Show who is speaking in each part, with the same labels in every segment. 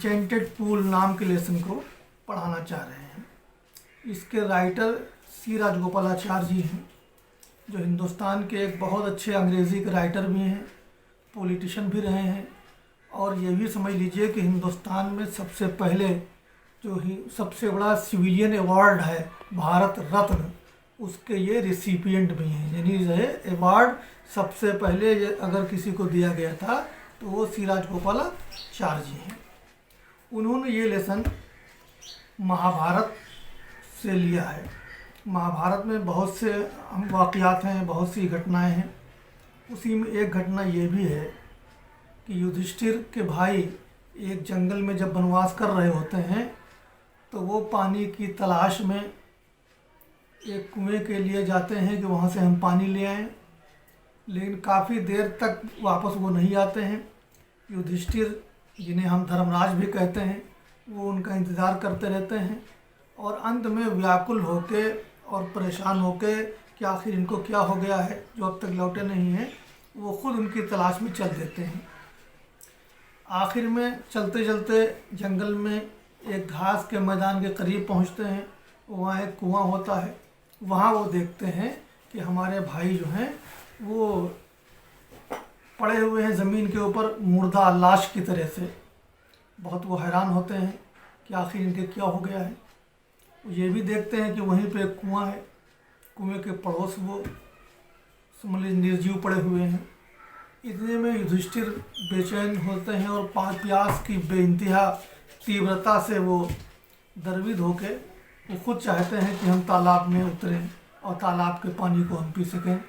Speaker 1: Enchanted pool नाम के lesson को पढ़ाना चाह रहे हैं। इसके राइटर सी राजगोपालाचारी जी हैं, जो हिंदुस्तान के एक बहुत अच्छे अंग्रेज़ी के राइटर भी हैं, पॉलिटिशियन भी रहे हैं, और ये भी समझ लीजिए कि हिंदुस्तान में सबसे पहले जो ही सबसे बड़ा सिविलियन अवार्ड है भारत रत्न, उसके ये रिसिपिएंट भी हैं। यानी ये अवार्ड सबसे पहले अगर किसी को दिया गया था तो वो सी राजगोपालाचारी जी हैं। उन्होंने ये लेसन महाभारत से लिया है। महाभारत में बहुत से वाक़यात हैं, बहुत सी घटनाएं हैं। उसी में एक घटना ये भी है कि युधिष्ठिर के भाई एक जंगल में जब वनवास कर रहे होते हैं तो वो पानी की तलाश में एक कुएं के लिए जाते हैं कि वहाँ से हम पानी ले आएँ, लेकिन काफ़ी देर तक वापस वो नहीं आते हैं। युधिष्ठिर, जिन्हें हम धर्मराज भी कहते हैं, वो उनका इंतज़ार करते रहते हैं और अंत में व्याकुल होके और परेशान होके कि आखिर इनको क्या हो गया है जो अब तक लौटे नहीं हैं, वो खुद उनकी तलाश में चल देते हैं। आखिर में चलते चलते जंगल में एक घास के मैदान के करीब पहुंचते हैं। वहाँ एक कुआं होता है। वहाँ वो देखते हैं कि हमारे भाई जो हैं वो पड़े हुए हैं ज़मीन के ऊपर मुर्दा लाश की तरह से। बहुत वो हैरान होते हैं कि आखिर इनके क्या हो गया है। ये भी देखते हैं कि वहीं पे एक कुआं है, कुएं के पड़ोस वो समझ लीजिए निर्जीव पड़े हुए हैं। इतने में युधिष्ठिर बेचैन होते हैं और प्यास की बेइंतहा तीव्रता से वो दरविद होके वो खुद चाहते हैं कि हम तालाब में उतरें और तालाब के पानी को हम पी सकें।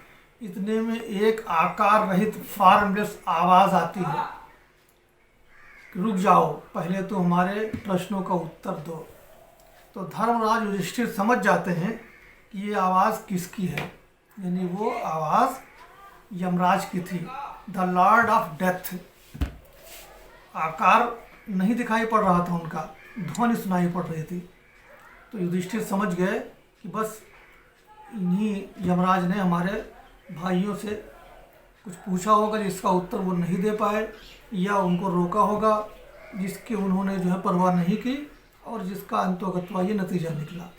Speaker 1: इतने में एक आकार रहित फार्मलेस आवाज़ आती है, रुक जाओ, पहले तो हमारे प्रश्नों का उत्तर दो। तो धर्मराज युधिष्ठिर समझ जाते हैं कि ये आवाज़ किसकी है। यानी वो आवाज़ यमराज की थी, द लॉर्ड ऑफ डेथ। आकार नहीं दिखाई पड़ रहा था उनका, ध्वनि सुनाई पड़ रही थी। तो युधिष्ठिर समझ गए कि बस इन्हीं यमराज ने हमारे भाइयों से कुछ पूछा होगा जिसका उत्तर वो नहीं दे पाए, या उनको रोका होगा जिसकी उन्होंने जो है परवाह नहीं की और जिसका अंतोगत्वा ये नतीजा निकला।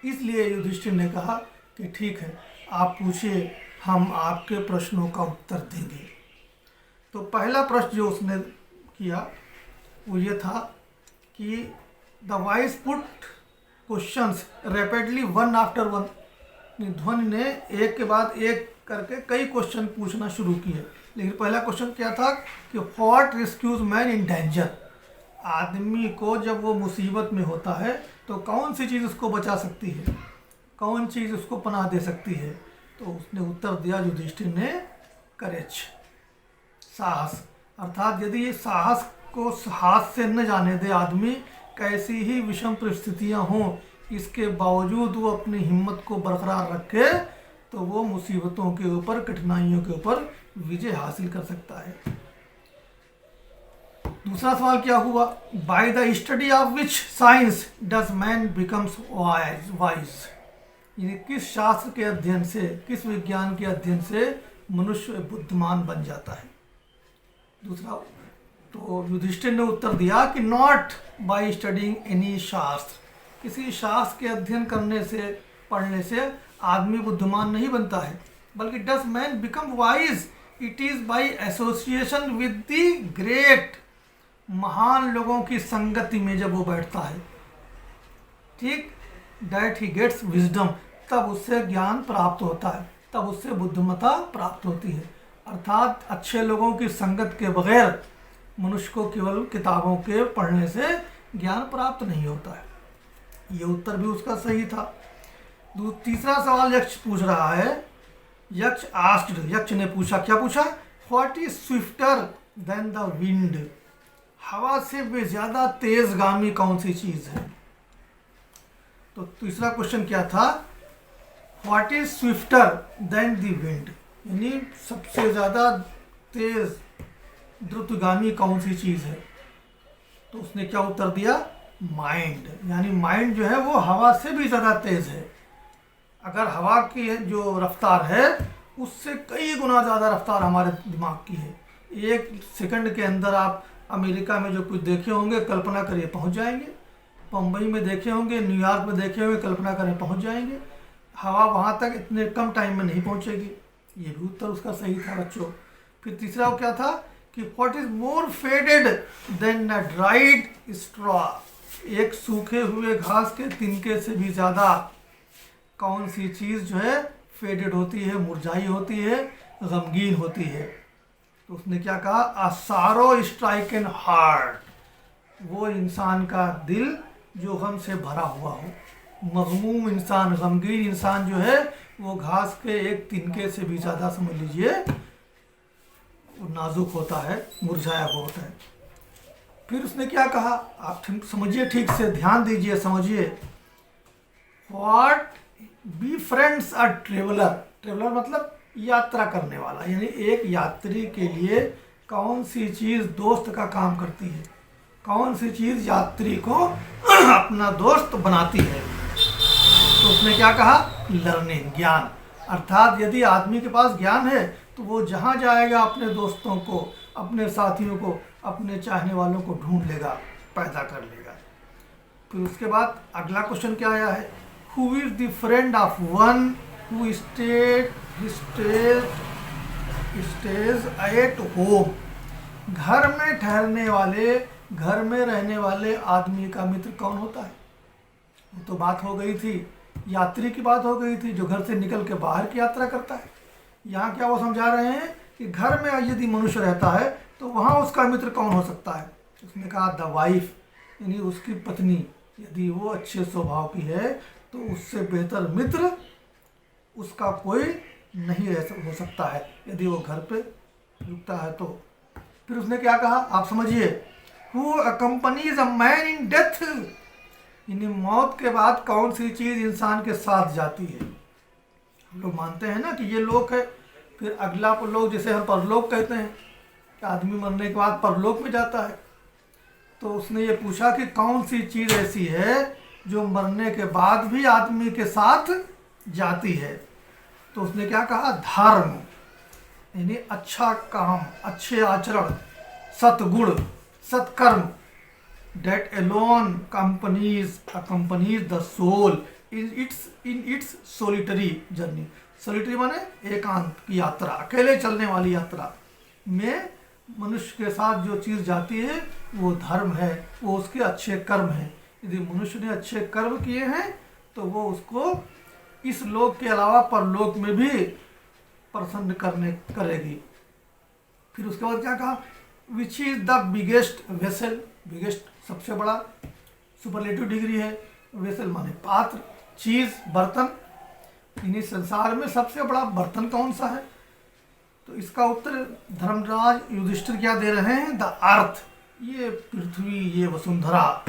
Speaker 1: इसलिए युधिष्ठिर ने कहा कि ठीक है, आप पूछिए, हम आपके प्रश्नों का उत्तर देंगे। तो पहला प्रश्न जो उसने किया वो ये था कि the vice put questions rapidly one after one. ध्वनि ने एक के बाद एक करके कई क्वेश्चन पूछना शुरू किए। लेकिन पहला क्वेश्चन क्या था कि what rescues man in danger. आदमी को जब वो मुसीबत में होता है तो कौन सी चीज़ उसको बचा सकती है, कौन चीज़ उसको पनाह दे सकती है। तो उसने उत्तर दिया युधिष्ठिर ने, करेज, साहस। अर्थात यदि ये साहस को हाथ से न जाने दे आदमी, कैसी ही विषम परिस्थितियां हों, इसके बावजूद वो अपनी हिम्मत को बरकरार रखे तो वो मुसीबतों के ऊपर, कठिनाइयों के ऊपर विजय हासिल कर सकता है। दूसरा सवाल क्या हुआ, by the study of which science does man becomes wise. यानी किस शास्त्र के अध्ययन से, किस विज्ञान के अध्ययन से मनुष्य बुद्धिमान बन जाता है। दूसरा, तो युधिष्ठिर ने उत्तर दिया कि नॉट बाय स्टडिंग एनी शास्त्र। किसी शास्त्र के अध्ययन करने से, पढ़ने से आदमी बुद्धिमान नहीं बनता है, बल्कि does man become wise, it is by association with the great. महान लोगों की संगति में जब वो बैठता है, ठीक, दैट ही गेट्स विजडम, तब उससे ज्ञान प्राप्त होता है, तब उससे बुद्धिमत्ता प्राप्त होती है। अर्थात अच्छे लोगों की संगत के बगैर मनुष्य को केवल किताबों के पढ़ने से ज्ञान प्राप्त नहीं होता है। ये उत्तर भी उसका सही था। तीसरा सवाल यक्ष पूछ रहा है। यक्ष आस्क्ड, यक्ष ने पूछा, क्या पूछा, what is swifter than the wind. हवा से भी ज्यादा तेजगामी कौन सी चीज है। तो तीसरा क्वेश्चन क्या था, what is swifter than the wind, यानी सबसे ज्यादा तेज द्रुतगामी कौन सी चीज है। तो उसने क्या उत्तर दिया, माइंड। यानी माइंड जो है वो हवा से भी ज़्यादा तेज़ है। अगर हवा की जो रफ्तार है उससे कई गुना ज़्यादा रफ्तार हमारे दिमाग की है। एक सेकंड के अंदर आप अमेरिका में जो कुछ देखे होंगे कल्पना करिए पहुंच जाएंगे, बम्बई में देखे होंगे, न्यूयॉर्क में देखे होंगे कल्पना करें पहुंच जाएंगे। हवा वहाँ तक इतने कम टाइम में नहीं पहुँचेगी। ये भी उत्तर उसका सही था बच्चों। फिर तीसरा वो क्या था कि what is more faded than a dried straw, एक सूखे हुए घास के तिनके से भी ज़्यादा कौन सी चीज़ जो है फेडेड होती है, मुरझाई होती है, गमगीन होती है। तो उसने क्या कहा, अ सारो स्ट्राइकन हार्ट, वो इंसान का दिल जो गम से भरा हुआ हो। मगमूम इंसान, गमगीन इंसान जो है वो घास के एक तिनके से भी ज़्यादा समझ लीजिए वो नाजुक होता है, मुरझाया हुआ होता है। फिर उसने क्या कहा, आप समझिए, ठीक से ध्यान दीजिए, समझिए। What be friends a traveller, traveller मतलब यात्रा करने वाला, यानी एक यात्री के लिए कौन सी चीज़ दोस्त का काम करती है, कौन सी चीज़ यात्री को अपना दोस्त बनाती है। तो उसने क्या कहा, लर्निंग, ज्ञान। अर्थात यदि आदमी के पास ज्ञान है तो वो जहाँ जाएगा अपने दोस्तों को, अपने साथियों को, अपने चाहने वालों को ढूंढ लेगा, पैदा कर लेगा। फिर उसके बाद अगला क्वेश्चन क्या आया है, who is the friend of one who stays at home, घर में ठहरने वाले, घर में रहने वाले आदमी का मित्र कौन होता है। वो तो बात हो गई थी, यात्री की बात हो गई थी जो घर से निकल के बाहर की यात्रा करता है। यहाँ क्या वो समझा रहे हैं कि घर में यदि मनुष्य रहता है तो वहाँ उसका मित्र कौन हो सकता है। उसने कहा द वाइफ, यानी उसकी पत्नी, यदि वो अच्छे स्वभाव की है तो उससे बेहतर मित्र उसका कोई नहीं हो सकता है यदि वो घर पे रुकता है तो। फिर उसने क्या कहा, आप समझिए, who accompanies a man in death, यानी मौत के बाद कौन सी चीज़ इंसान के साथ जाती है। हम लोग मानते हैं ना कि ये लोक है, फिर अगला लोक जिसे हम परलोक कहते हैं, कि आदमी मरने के बाद परलोक में जाता है। तो उसने ये पूछा कि कौन सी चीज़ ऐसी है जो मरने के बाद भी आदमी के साथ जाती है। तो उसने क्या कहा, धर्म, यानी अच्छा काम, अच्छे आचरण, सतगुण, सत्कर्म, that alone accompanies the soul in its solitary journey। solitary माने एकांत की यात्रा, अकेले चलने वाली यात्रा में मनुष्य के साथ जो चीज़ जाती है वो धर्म है, वो उसके अच्छे कर्म हैं। यदि मनुष्य ने अच्छे कर्म किए हैं तो वो उसको इस लोक के अलावा परलोक में भी प्रसन्न करेगी। फिर उसके बाद क्या कहा, which is the biggest vessel, biggest सबसे बड़ा, सुपरलेटिव डिग्री है, वेसल माने पात्र, चीज़, बर्तन, इन्हीं संसार में सबसे बड़ा बर्तन कौन सा है। तो इसका उत्तर धर्मराज युधिष्ठिर क्या दे रहे हैं, द अर्थ, ये पृथ्वी, ये Vasundhara,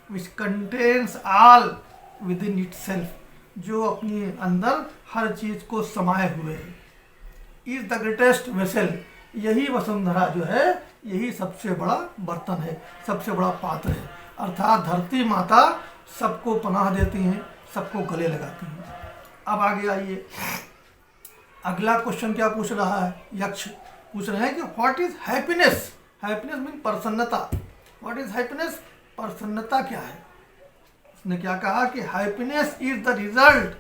Speaker 1: which contains all with in it self, जो अपने अंदर हर चीज़ को समाये हुए है। इज द ग्रेटेस्ट वेसल, यही वसुंधरा जो है यही सबसे बड़ा बर्तन है, सबसे बड़ा पात्र है। अर्थात धरती माता सबको पनाह देती हैं, सबको गले लगाती हैं। अब आगे आइए, अगला क्वेश्चन क्या पूछ रहा है, यक्ष पूछ रहे हैं कि what is happiness. Happiness mean प्रसन्नता। व्हाट इज हैप्पीनेस, प्रसन्नता क्या है। उसने क्या कहा कि हैप्पीनेस इज द रिजल्ट,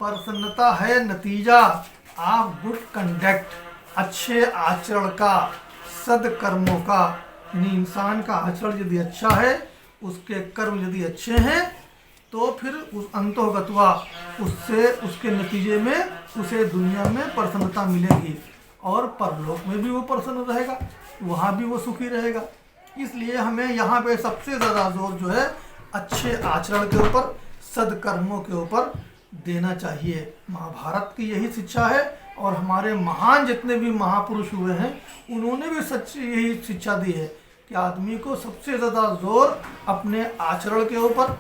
Speaker 1: प्रसन्नता है नतीजा ऑफ गुड कंडक्ट, अच्छे आचरण का, सदकर्मों का। यानी इंसान का आचरण यदि अच्छा है, उसके कर्म यदि अच्छे हैं तो फिर उस अंतोगत्वा उससे, उसके नतीजे में उसे दुनिया में प्रसन्नता मिलेगी और परलोक में भी वो प्रसन्न रहेगा, वहाँ भी वो सुखी रहेगा। इसलिए हमें यहाँ पे सबसे ज़्यादा जोर जो है अच्छे आचरण के ऊपर, सदकर्मों के ऊपर देना चाहिए। महाभारत की यही शिक्षा है और हमारे महान जितने भी महापुरुष हुए हैं उन्होंने भी सच्ची यही शिक्षा दी है कि आदमी को सबसे ज़्यादा जोर अपने आचरण के ऊपर,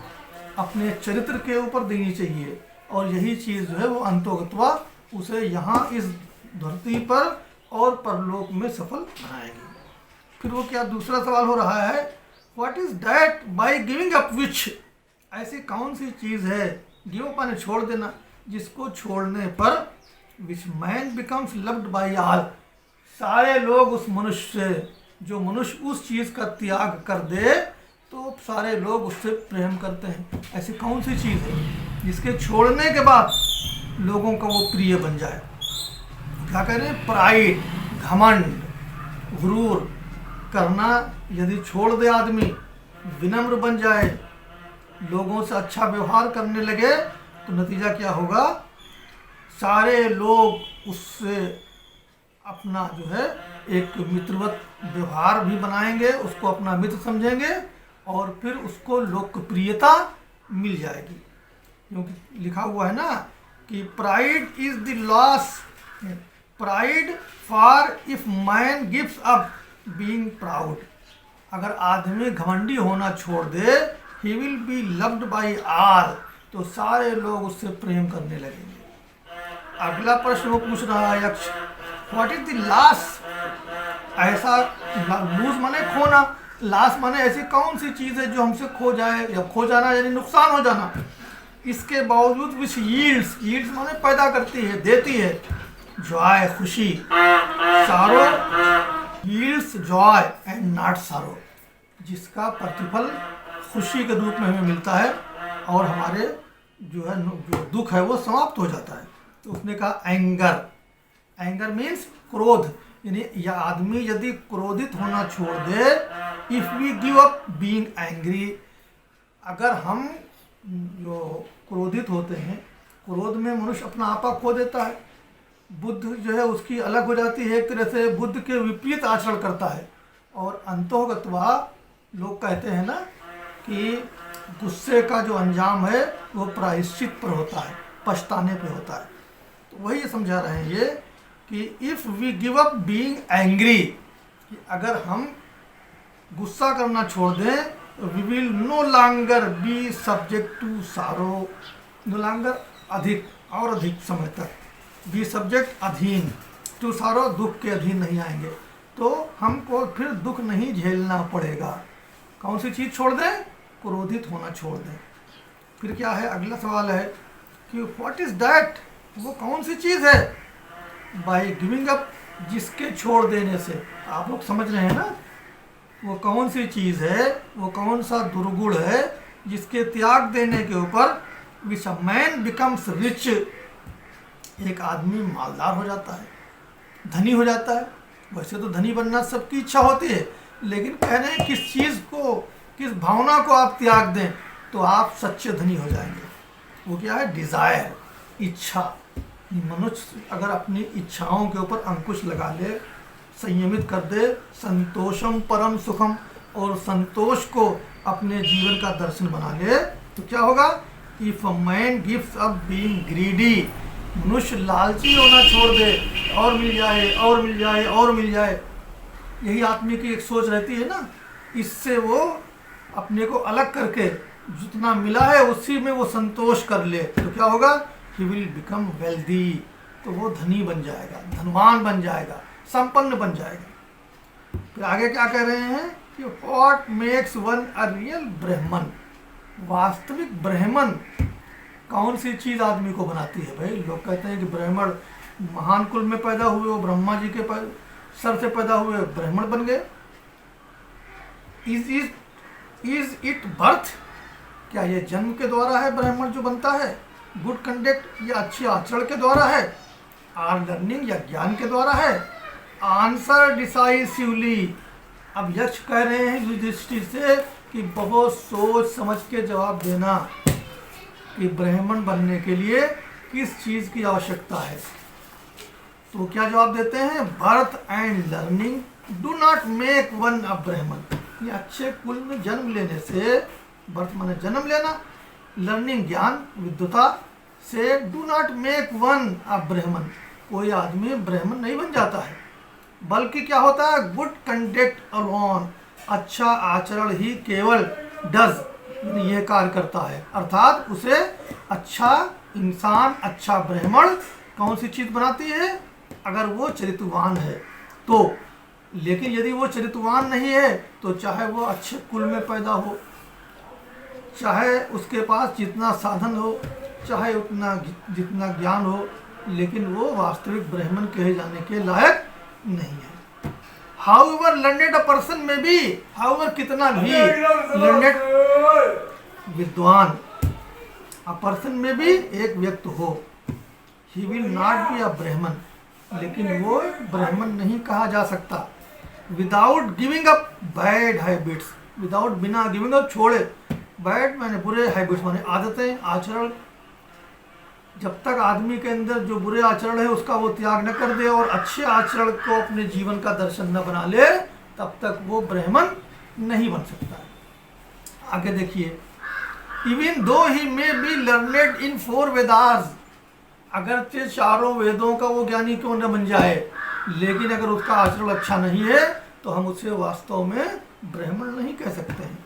Speaker 1: अपने चरित्र के ऊपर देनी चाहिए और यही चीज़ जो है वो अंतोगत्वा उसे यहाँ इस धरती पर और परलोक में सफल बनाएगी। फिर वो क्या दूसरा सवाल हो रहा है, what is that by giving up which, ऐसी कौन सी चीज़ है, गिव अप माने छोड़ देना, जिसको छोड़ने पर which man becomes loved by all, सारे लोग उस मनुष्य से जो मनुष्य उस चीज़ का त्याग कर दे तो सारे लोग उससे प्रेम करते हैं। ऐसी कौन सी चीज़ है जिसके छोड़ने के बाद लोगों का वो प्रिय बन जाए? क्या कह रहे हैं? प्राइड, घमंड, गुरूर करना यदि छोड़ दे आदमी, विनम्र बन जाए, लोगों से अच्छा व्यवहार करने लगे, तो नतीजा क्या होगा? सारे लोग उससे अपना जो है एक मित्रवत व्यवहार भी बनाएंगे, उसको अपना मित्र समझेंगे और फिर उसको लोकप्रियता मिल जाएगी। क्योंकि लिखा हुआ है ना कि pride is the loss, pride for if man gives up being proud. अगर आदमी घमंडी होना छोड़ दे, he will be loved by all, तो सारे लोग उससे प्रेम करने लगेंगे। अगला प्रश्न वो पूछ रहा है यक्ष, व्हाट इज द लॉस? ऐसा लूज माने खोना, लॉस माने ऐसी कौन सी चीज़ है जो हमसे खो जाए, या खो जाना यानी नुकसान हो जाना, इसके बावजूद विच यील्ड्स, यील्ड्स माने पैदा करती है, देती है, जॉय खुशी, सारो यील्ड्स जॉय एंड नॉट सारो, जिसका प्रतिफल खुशी के रूप में हमें मिलता है और हमारे जो है जो दुख है वो समाप्त हो जाता है। तो उसने कहा एंगर, एंगर मीन्स क्रोध, यानी यह आदमी यदि क्रोधित होना छोड़ दे, if we give up being angry, अगर हम जो क्रोधित होते हैं, क्रोध में मनुष्य अपना आपा खो देता है, बुद्ध जो है उसकी अलग हो जाती है, एक तरह से बुद्ध के विपरीत आचरण करता है, और अंतोगत्वा लोग कहते हैं ना कि गुस्से का जो अंजाम है वो प्रायश्चित पर होता है, पछताने पे होता है। तो वही समझा रहे हैं ये कि if we give up being angry, कि अगर हम गुस्सा करना छोड़ दें, we will no longer be subject to sorrow, no longer अधिक और अधिक समय तक, बी सब्जेक्ट अधीन, टू सारो दुख के अधीन नहीं आएंगे, तो हमको फिर दुख नहीं झेलना पड़ेगा। कौन सी चीज़ छोड़ दें? क्रोधित होना छोड़ दें। फिर क्या है? अगला सवाल है कि व्हाट इज़ दैट, वो कौन सी चीज़ है? बाय गिविंग अप, जिसके छोड़ देने से, आप लोग समझ रहे हैं ना, वो कौन सी चीज़ है, वो कौन सा दुर्गुण है जिसके त्याग देने के ऊपर विच अ मैन बिकम्स रिच, एक आदमी मालदार हो जाता है, धनी हो जाता है। वैसे तो धनी बनना सबकी इच्छा होती है, लेकिन कह रहे हैं किस चीज़ को, किस भावना को आप त्याग दें तो आप सच्चे धनी हो जाएंगे। वो क्या है? डिज़ायर, इच्छा। मनुष्य अगर अपनी इच्छाओं के ऊपर अंकुश लगा ले, संयमित कर दे, संतोषम परम सुखम, और संतोष को अपने जीवन का दर्शन बना ले, तो क्या होगा? If a man gives up being greedy, मनुष्य लालची होना छोड़ दे, और मिल जाए और मिल जाए और मिल जाए, यही आदमी की एक सोच रहती है ना, इससे वो अपने को अलग करके जितना मिला है उसी में वो संतोष कर ले, तो क्या होगा? ही विल बिकम वेल्दी, तो वो धनी बन जाएगा, धनवान बन जाएगा, संपन्न बन जाएगा। फिर आगे क्या कह रहे हैं कि what makes one a real ब्राह्मण, वास्तविक ब्राह्मण कौन सी चीज़ आदमी को बनाती है? भाई लोग कहते हैं कि ब्राह्मण महान कुल में पैदा हुए, वो ब्रह्मा जी के सर से पैदा हुए, ब्राह्मण बन गए। इज इट बर्थ, क्या ये जन्म के द्वारा है ब्राह्मण जो बनता है? गुड कंडक्ट या अच्छे आचरण के द्वारा है? आर लर्निंग या ज्ञान के द्वारा है? Answer decisively. अब यक्ष कह रहे हैं युधिष्ठिर से कि बहुत सोच समझ के जवाब देना कि ब्राह्मण बनने के लिए किस चीज़ की आवश्यकता है। तो क्या जवाब देते हैं? Birth and learning do not make one a Brahmin. ये अच्छे कुल में जन्म लेने से, बर्थ माने जन्म लेना, लर्निंग ज्ञान विद्वता से do not make one a ब्राह्मण, कोई आदमी ब्राह्मण नहीं बन जाता है, बल्कि क्या होता है? गुड कंडक्ट अलोन, अच्छा आचरण ही केवल डज, ये कार्य करता है, अर्थात उसे अच्छा इंसान, अच्छा ब्राह्मण कौन सी चीज़ बनाती है? अगर वो चरित्रवान है तो। लेकिन यदि वो चरित्रवान नहीं है तो चाहे वो अच्छे कुल में पैदा हो, चाहे उसके पास जितना साधन हो, चाहे उतना जितना ज्ञान हो, लेकिन वो वास्तविक ब्राह्मण कहे जाने के लायक नहीं है। हाउएवर लर्नेड अ पर्सन में भी, हाउएवर कितना भी लर्नेड विद्वान अ पर्सन में भी एक व्यक्ति हो, he will not be a ब्राह्मण, लेकिन वो ब्राह्मण नहीं कहा जा सकता। Without giving up bad habits, without बिना गिविंग अप छोड़े, बैड माने बुरे, हैबिट्स माने आदतें, आचरण। जब तक आदमी के अंदर जो बुरे आचरण है उसका वो त्याग न कर दे और अच्छे आचरण को अपने जीवन का दर्शन न बना ले, तब तक वो ब्राह्मण नहीं बन सकता है। आगे देखिए, even though he may be learned in 4 Vedas, अगरचे चारों वेदों का वो ज्ञानी क्यों न बन जाए, लेकिन अगर उसका आचरण अच्छा नहीं है तो हम उसे वास्तव में ब्राह्मण नहीं कह सकते हैं।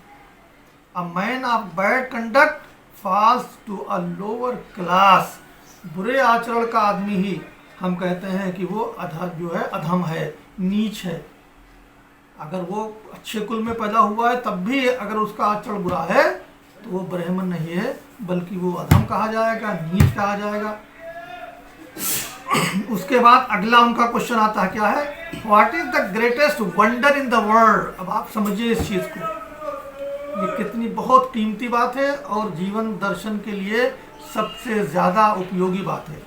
Speaker 1: A man of bad conduct falls to a lower class, बुरे आचरण का आदमी ही हम कहते हैं कि वो जो है अधम है, नीच है। अगर वो अच्छे कुल में पैदा हुआ है तब भी अगर उसका आचरण बुरा है तो वो ब्राह्मण नहीं है, बल्कि वो अधम कहा जाएगा, नीच कहा जाएगा। उसके बाद अगला उनका क्वेश्चन आता है, क्या है, what is the greatest wonder in the world. अब आप समझिए इस चीज को, ये कितनी बहुत कीमती बात है और जीवन दर्शन के लिए सबसे ज्यादा उपयोगी बात है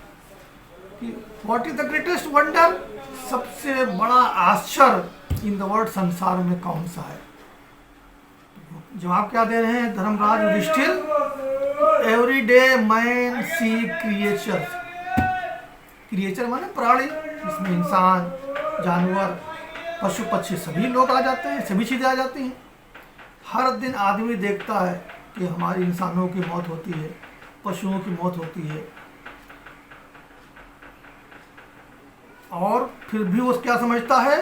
Speaker 1: कि what is the greatest wonder, सबसे बड़ा आश्चर्य इन द वर्ल्ड संसार में कौन सा है। जवाब क्या दे रहे हैं Dharmaraj Yudhishthira, every day man see creatures, creature माने प्राणी, जिसमें इंसान, जानवर, पशु पक्षी सभी लोग आ जाते हैं, सभी चीज़ें आ जाती हैं। हर दिन आदमी देखता है कि हमारी इंसानों की मौत होती है, पशुओं की मौत होती है, और फिर भी वो क्या समझता है,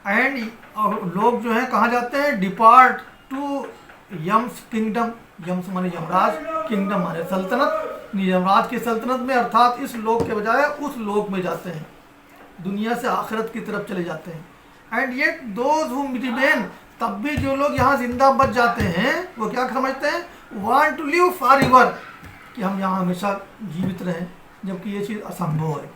Speaker 1: एंड लोग जो है कहाँ जाते हैं, depart to Yam's kingdom, Yam's माने यमराज, किंगडम माने सल्तनत, यमराज की सल्तनत में, अर्थात इस लोक के बजाय उस लोक में जाते हैं, दुनिया से आखिरत की तरफ चले जाते हैं। And yet those who remain, तब भी जो लोग यहाँ जिंदा बच जाते हैं वो क्या समझते हैं, want to live forever, कि हम यहाँ हमेशा जीवित रहें, जबकि ये चीज़ असंभव है।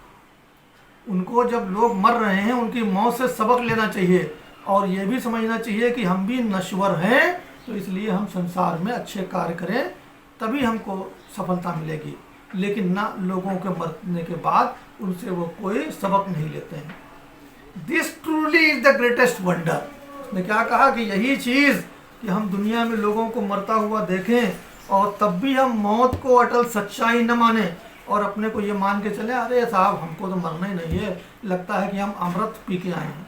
Speaker 1: उनको जब लोग मर रहे हैं उनकी मौत से सबक लेना चाहिए और ये भी समझना चाहिए कि हम भी नश्वर हैं, तो इसलिए हम संसार में अच्छे कार्य करें तभी हमको सफलता मिलेगी, लेकिन ना लोगों के मरने के बाद उनसे वो कोई सबक नहीं लेते हैं। This truly is the greatest wonder, उसने क्या कहा कि यही चीज़ कि हम दुनिया में लोगों को मरता हुआ देखें और तब भी हम मौत को अटल सच्चाई न माने और अपने को ये मान के चले, अरे साहब हमको तो मरना ही नहीं है, लगता है कि हम अमृत पी के आए हैं।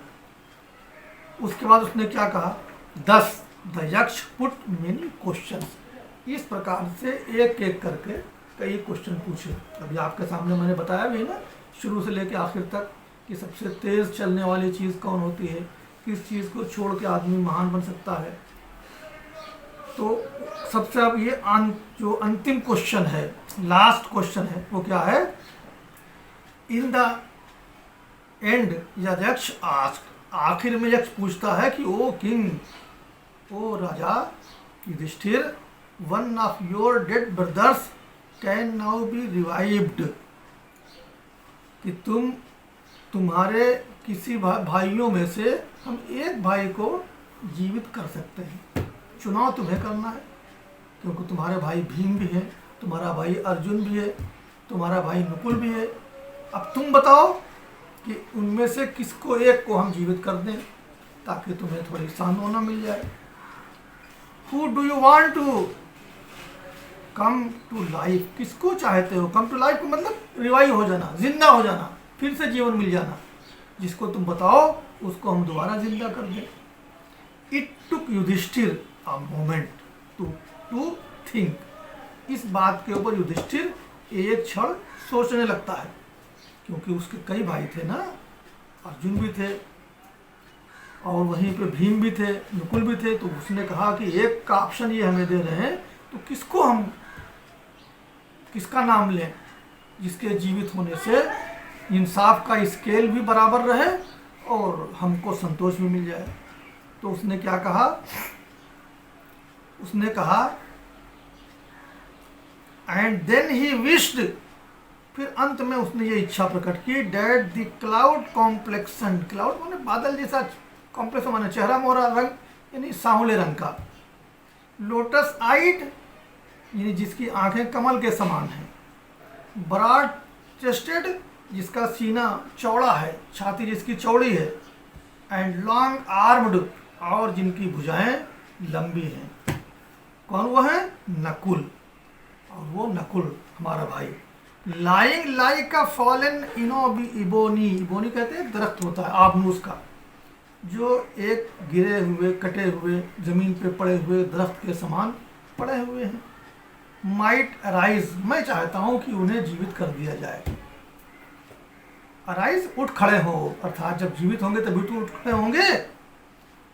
Speaker 1: उसके बाद उसने क्या कहा, दस द यक्ष पुट मेनी क्वेश्चन, इस प्रकार से एक एक करके कई क्वेश्चन पूछे। अभी आपके सामने मैंने बताया भी ना शुरू से लेकर आखिर तक कि सबसे तेज चलने वाली चीज़ कौन होती है, किस चीज़ को छोड़ के आदमी महान बन सकता है। तो सबसे अब ये जो अंतिम क्वेश्चन है, लास्ट क्वेश्चन है, वो क्या है, in the end Yaksha asked, आखिर में यक्ष पूछता है कि ओ किंग, ओ राजा Yudhishthir, one of your dead brothers can now be revived, कि तुम्हारे किसी भाइयों में से हम एक भाई को जीवित कर सकते हैं, चुनाव तुम्हें करना है, क्योंकि तुम्हारे भाई भीम भी हैं, तुम्हारा भाई अर्जुन भी है, तुम्हारा भाई नकुल भी है। अब तुम बताओ कि उनमें से किसको एक को हम जीवित कर दें ताकि तुम्हें थोड़ी सांत्वना मिल जाए। Who do you want to come to life, किसको चाहते हो, कम टू लाइफ का मतलब रिवाइव हो जाना, जिंदा हो जाना, फिर से जीवन मिल जाना, जिसको तुम बताओ उसको हम दोबारा जिंदा कर दें। It took Yudhishthir a moment to think, इस बात के ऊपर युधिष्ठिर एक क्षण सोचने लगता है, क्योंकि उसके कई भाई थे ना, अर्जुन भी थे और वहीं पे भीम भी थे, नकुल भी थे। तो उसने कहा कि एक का ऑप्शन ये हमें दे रहे हैं तो किसको हम, किसका नाम लें जिसके जीवित होने से इंसाफ का स्केल भी बराबर रहे और हमको संतोष भी मिल जाए। तो उसने क्या कहा, उसने कहा एंड देन ही विश्ड फिर अंत में उसने ये इच्छा प्रकट की, that the cloud complexion, cloud माने बादल जैसा, कॉम्प्लेक्स माने चेहरा मोहरा रंग यानी सांवले रंग का, लोटस आइड यानी जिसकी आंखें कमल के समान हैं, ब्रॉड चेस्टेड जिसका सीना चौड़ा है, छाती जिसकी चौड़ी है, एंड लॉन्ग आर्म्ड और जिनकी भुजाएं लंबी हैं। कौन वो है? नकुल। और वो नकुल हमारा भाई। लाइंग लाइक अ फॉलन इबोनी, इबोनी कहते हैं दरख्त होता है आबनूस का, जो एक गिरे हुए कटे हुए जमीन पे पड़े हुए दरख्त के समान पड़े हुए हैं। माइट अराइज, मैं चाहता हूं कि उन्हें जीवित कर दिया जाए। अराइज उठ खड़े हो, अर्थात जब जीवित होंगे तभी तो उठ खड़े होंगे।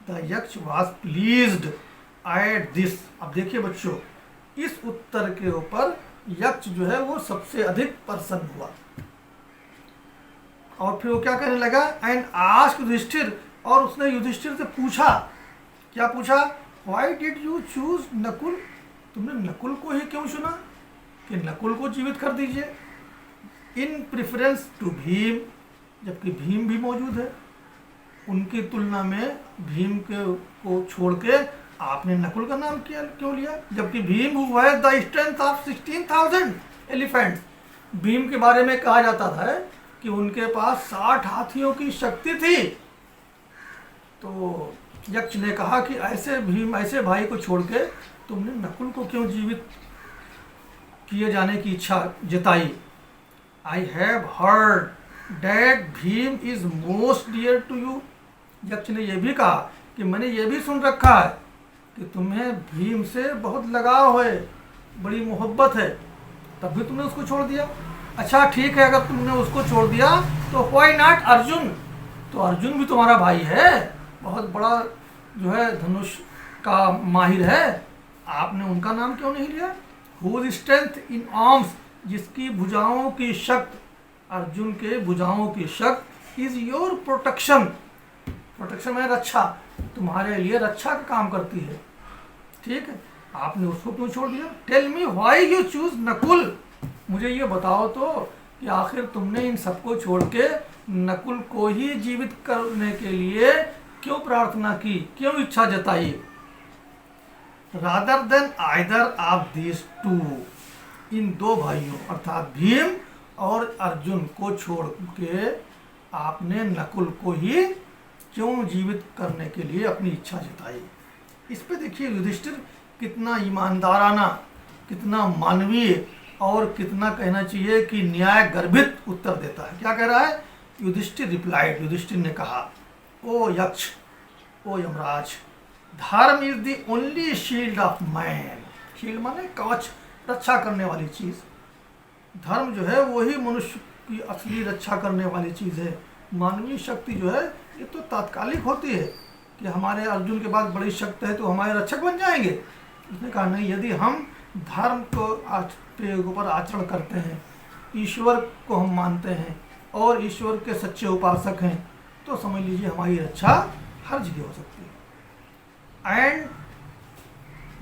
Speaker 1: द यक्ष वाज प्लीज्ड एट दिस। अब देखिए बच्चों, इस उत्तर के ऊपर यक्ष जो है वो सबसे अधिक प्रसन्न हुआ। और फिर वो क्या कहने लगा? एंड आस्क्ड युधिष्ठिर, और उसने युधिष्ठिर से पूछा, क्या पूछा? Why did you choose Nakul, तुमने नकुल को ही क्यों चुना कि नकुल को जीवित कर दीजिए, इन प्रेफरेंस टू भीम, जबकि भीम भी मौजूद है। उनकी तुलना में भीम को छोड़ के आपने नकुल का नाम क्यों लिया, जबकि Bhim who has the strength of 16,000 elephants, Bhim के बारे में कहा जाता था कि उनके पास 60 हाथियों की शक्ति थी। तो यक्ष ने कहा कि ऐसे भीम, ऐसे भाई को छोड़ के तुमने नकुल को क्यों जीवित किए जाने की इच्छा जताई। I have heard that Bhim is most dear to you, Yaksha ने यह भी कहा कि मैंने ये भी सुन रखा है कि तुम्हें भीम से बहुत लगाव है, बड़ी मोहब्बत है, तब भी तुमने उसको छोड़ दिया। अच्छा ठीक है, अगर तुमने उसको छोड़ दिया तो व्हाई नॉट अर्जुन, तो अर्जुन भी तुम्हारा भाई है, बहुत बड़ा जो है धनुष का माहिर है, आपने उनका नाम क्यों नहीं लिया। हुज स्ट्रेंथ इन आर्म्स, जिसकी भुजाओं की शक्ति, अर्जुन के भुजाओं की शक्ति, इज योर प्रोटेक्शन, प्रोटेक्शन में रक्षा, तुम्हारे लिए रक्षा का काम करती है। ठीक है, आपने उसको क्यों छोड़ दिया। Tell me why you choose Nakul, मुझे ये बताओ तो कि आखिर तुमने इन सबको छोड़ के नकुल को ही जीवित करने के लिए क्यों प्रार्थना की, क्यों इच्छा जताई। Rather than either of these two, इन दो भाइयों अर्थात भीम और अर्जुन को छोड़ के आपने नकुल को ही क्यों जीवित करने के लिए अपनी इच्छा जताई। इस पे देखिए युधिष्ठिर कितना ईमानदाराना, कितना मानवीय और कितना कहना चाहिए कि न्याय गर्भित उत्तर देता है। क्या कह रहा है? युधिष्ठिर रिप्लाइड, युधिष्ठिर ने कहा, ओ यक्ष, ओ यमराज, धर्म is the only shield of man, shield माने कवच, रक्षा करने वाली चीज। धर्म जो है वही मनुष्य की असली रक्षा करने वाली चीज है। मानवीय शक्ति जो है ये तो तात्कालिक होती है कि हमारे अर्जुन के पास बड़ी शक्ति है तो हमारे रक्षक बन जाएंगे। उसने कहा नहीं, यदि हम धर्म को के ऊपर आचरण करते हैं, ईश्वर को हम मानते हैं और ईश्वर के सच्चे उपासक हैं, तो समझ लीजिए हमारी रक्षा हर जगह हो सकती है। एंड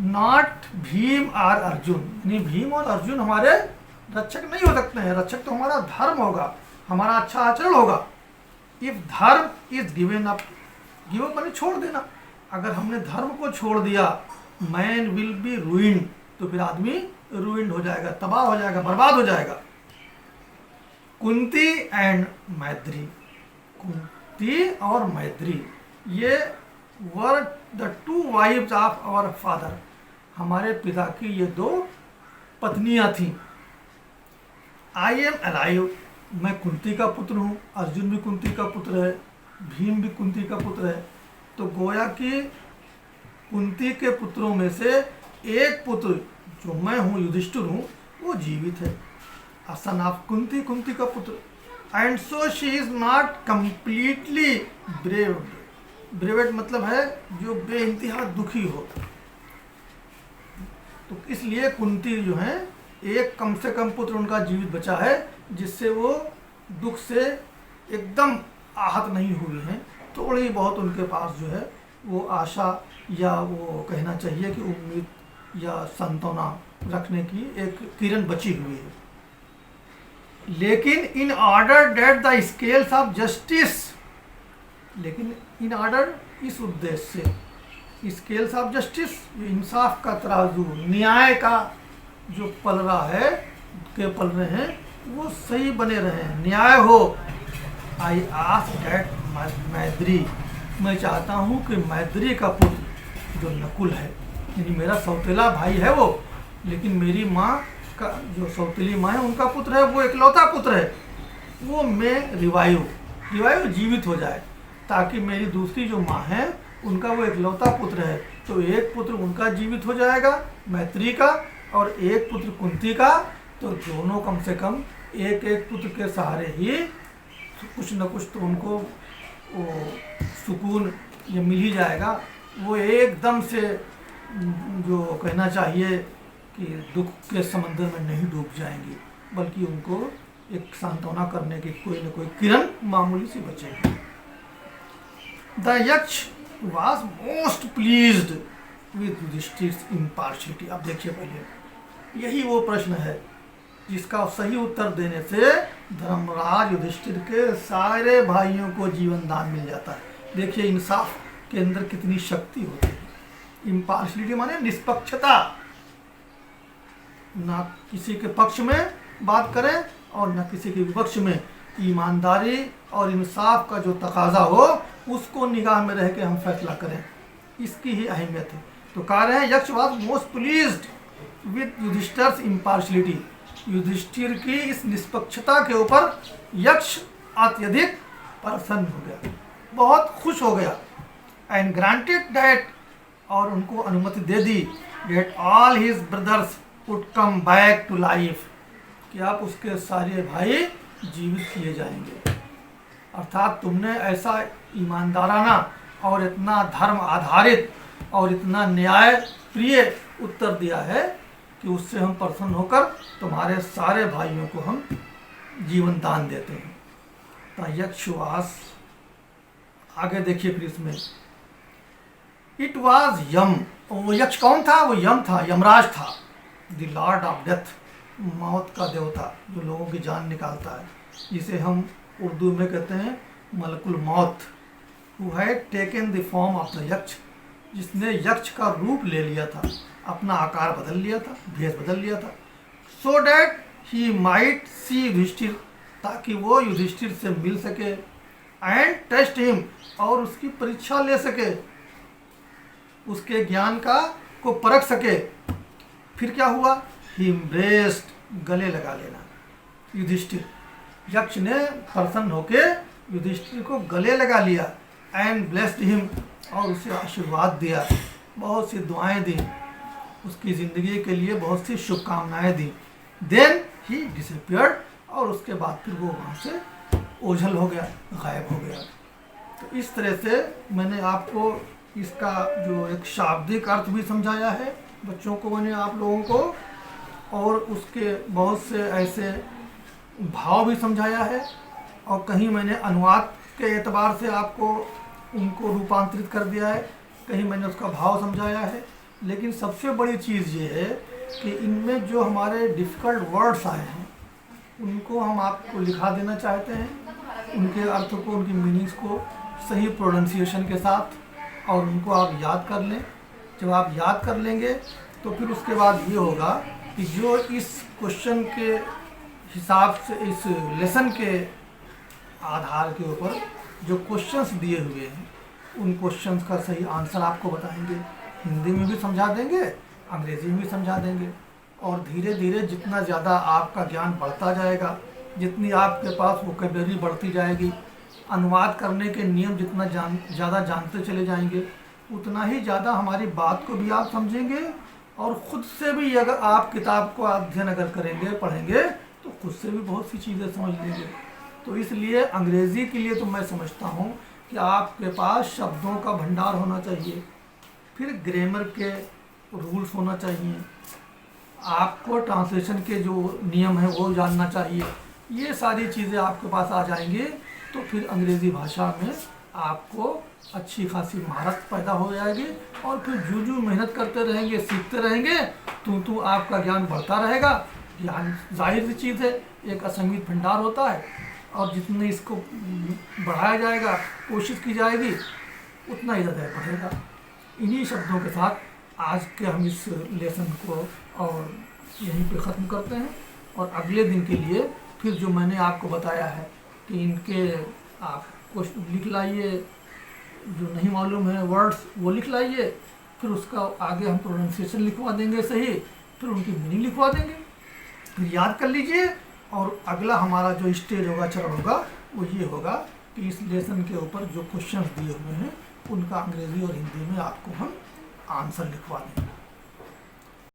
Speaker 1: नॉट भीम और अर्जुन, यानी भीम और अर्जुन हमारे रक्षक नहीं हो सकते हैं, रक्षक तो हमारा धर्म होगा, हमारा अच्छा आचरण होगा। इफ धर्म is given up, give up माने छोड़ देना, अगर हमने धर्म को छोड़ दिया, मैन विल बी रूइंड, तो फिर आदमी रूइंड हो जाएगा, तबाह हो जाएगा, बर्बाद हो जाएगा। कुंती एंड मैत्री, कुंती और मैत्री ये were the two wives of our father, हमारे पिता की ये दो पत्नियां थीं। आई एम अलाइव, मैं कुंती का पुत्र हूँ, अर्जुन भी कुंती का पुत्र है, भीम भी कुंती का पुत्र है, तो गोया कि कुंती के पुत्रों में से एक पुत्र जो मैं हूँ, युधिष्ठिर हूँ, वो जीवित है, सन ऑफ कुंती, कुंती का पुत्र। And so she is not completely braved, braved मतलब है जो बेइंतहा दुखी हो, तो इसलिए कुंती जो है एक कम से कम पुत्र उनका जीवित बचा है, जिससे वो दुख से एकदम आहत नहीं हुए हैं। थोड़ी बहुत उनके पास जो है वो आशा या वो कहना चाहिए कि उम्मीद या सांत्वना रखने की एक किरण बची हुई है। लेकिन in order that the scales of justice, लेकिन इन ऑर्डर इस उद्देश्य से, स्केल्स ऑफ जस्टिस इंसाफ का तराजू, न्याय का जो पलड़ा है के पलड़े हैं वो सही बने रहे, न्याय हो। आई आस्क दैट मैद्री, मैं चाहता हूँ कि मैद्री का पुत्र जो नकुल है, यानी मेरा सौतेला भाई है वो, लेकिन मेरी माँ का जो सौतेली माँ है उनका पुत्र है, वो इकलौता पुत्र है, वो मैं रिवाइव जीवित हो जाए, ताकि मेरी दूसरी जो माँ है उनका वो इकलौता पुत्र है, तो एक पुत्र उनका जीवित हो जाएगा मैत्री का, और एक पुत्र कुंती का, तो दोनों कम से कम एक एक पुत्र के सहारे ही कुछ न कुछ तो उनको वो सुकून ये मिल ही जाएगा। वो एकदम से जो कहना चाहिए कि दुख के समंदर में नहीं डूब जाएंगी, बल्कि उनको एक सांत्वना करने की कोई न कोई किरण मामूली सी बचेगी। The Yaksha was most pleased with Yudhishthira's impartiality. अब देखिए पहले, यही वो प्रश्न है जिसका सही उत्तर देने से धर्मराज युधिष्ठिर के सारे भाइयों को जीवन दान मिल जाता है। देखिए इंसाफ के अंदर कितनी शक्ति होती है। इम्पार्शियलिटी माने निष्पक्षता, ना किसी के पक्ष में बात करें और न किसी के विपक्ष में, ईमानदारी और इंसाफ का जो तकाजा हो उसको निगाह में रह के हम फैसला करें, इसकी ही अहमियत है। तो कह रहे हैं Yaksha was most pleased with Yudhishthira's impartiality, Yudhishthira की इस निष्पक्षता के ऊपर यक्ष अत्यधिक प्रसन्न हो गया, बहुत खुश हो गया। एंड ग्रांटेड दैट, और उनको अनुमति दे दी, that all his brothers would come back to life, कि आप उसके सारे भाई जीवित किए जाएंगे। अर्थात तुमने ऐसा ईमानदाराना और इतना धर्म आधारित और इतना न्याय प्रिय उत्तर दिया है कि उससे हम प्रसन्न होकर तुम्हारे सारे भाइयों को हम जीवन दान देते हैं। तो यक्षवास आगे देखिए फिर इसमें, इट वाज यम, वो यक्ष कौन था? वो यम था, यमराज था, द लॉर्ड ऑफ डेथ, मौत का देवता जो लोगों की जान निकालता है, जिसे हम उर्दू में कहते हैं मलकुल मौत। Who had taken the form of the यक्ष, जिसने यक्ष का रूप ले लिया था, अपना आकार बदल लिया था, भेष बदल लिया था। So that he might see Yudhishthir, ताकि वो युधिष्ठिर से मिल सके, एंड टेस्ट हिम, और उसकी परीक्षा ले सके, उसके ज्ञान का को परख सके। फिर क्या हुआ? ही एम्ब्रेस्ड, गले लगा लेना। युधिष्ठिर, यक्ष ने प्रसन्न होके युधिष्ठिर को गले लगा लिया, एंड ब्लेस्ड हिम, और उसे आशीर्वाद दिया, बहुत सी दुआएं दी, उसकी ज़िंदगी के लिए बहुत सी शुभकामनाएं दी। देन ही डिसअपीयर्ड, और उसके बाद फिर वो वहाँ से ओझल हो गया, गायब हो गया। तो इस तरह से मैंने आपको इसका जो एक शाब्दिक अर्थ भी समझाया है बच्चों को, मैंने आप लोगों को, और उसके बहुत से ऐसे भाव भी समझाया है, और कहीं मैंने अनुवाद के एतबार से आपको उनको रूपांतरित कर दिया है, कहीं मैंने उसका भाव समझाया है। लेकिन सबसे बड़ी चीज़ ये है कि इनमें जो हमारे डिफ़िकल्ट वर्ड्स आए हैं उनको हम आपको लिखा देना चाहते हैं, उनके अर्थ को, उनकी मीनिंग्स को सही प्रोनाउंसिएशन के साथ, और उनको आप याद कर लें। जब आप याद कर लेंगे तो फिर उसके बाद ये होगा कि जो इस क्वेश्चन के हिसाब से, इस लेसन के आधार के ऊपर जो क्वेश्चंस दिए हुए हैं, उन क्वेश्चंस का सही आंसर आपको बताएंगे, हिंदी में भी समझा देंगे, अंग्रेज़ी में भी समझा देंगे। और धीरे धीरे जितना ज़्यादा आपका ज्ञान बढ़ता जाएगा, जितनी आपके पास वोकैबुलरी बढ़ती जाएगी, अनुवाद करने के नियम जितना ज़्यादा जानते चले जाएंगे, उतना ही ज़्यादा हमारी बात को भी आप समझेंगे, और ख़ुद से भी अगर आप किताब को अध्ययन अगर करेंगे, पढ़ेंगे, तो खुद से भी बहुत सी चीज़ें समझ लेंगे। तो इसलिए अंग्रेज़ी के लिए तो मैं समझता हूँ कि आपके पास शब्दों का भंडार होना चाहिए, फिर ग्रामर के रूल्स होना चाहिए, आपको ट्रांसलेशन के जो नियम हैं वो जानना चाहिए। ये सारी चीज़ें आपके पास आ जाएंगी तो फिर अंग्रेज़ी भाषा में आपको अच्छी खासी महारत पैदा हो जाएगी, और फिर जो मेहनत करते रहेंगे, सीखते रहेंगे, तो आपका ज्ञान बढ़ता रहेगा, ज्ञान जाहिर सी चीज़ है, एक असीमित भंडार होता है और जितने इसको बढ़ाया जाएगा, कोशिश की जाएगी, उतना ही ज़्यादा बढ़ेगा। इन्हीं शब्दों के साथ आज के हम इस लेसन को और यहीं पे ख़त्म करते हैं, और अगले दिन के लिए फिर जो मैंने आपको बताया है कि इनके आप कुछ लिख लाइए, जो नहीं मालूम है वर्ड्स वो लिख लाइए, फिर उसका आगे हम प्रोनाउंसिएशन लिखवा देंगे सही, फिर उनकी मीनिंग लिखवा देंगे, फिर याद कर लीजिए। और अगला हमारा जो स्टेज होगा, चरण होगा, वो ये होगा कि इस लेसन के ऊपर जो क्वेश्चंस दिए हुए हैं उनका अंग्रेज़ी और हिंदी में आपको हम आंसर लिखवा देंगे।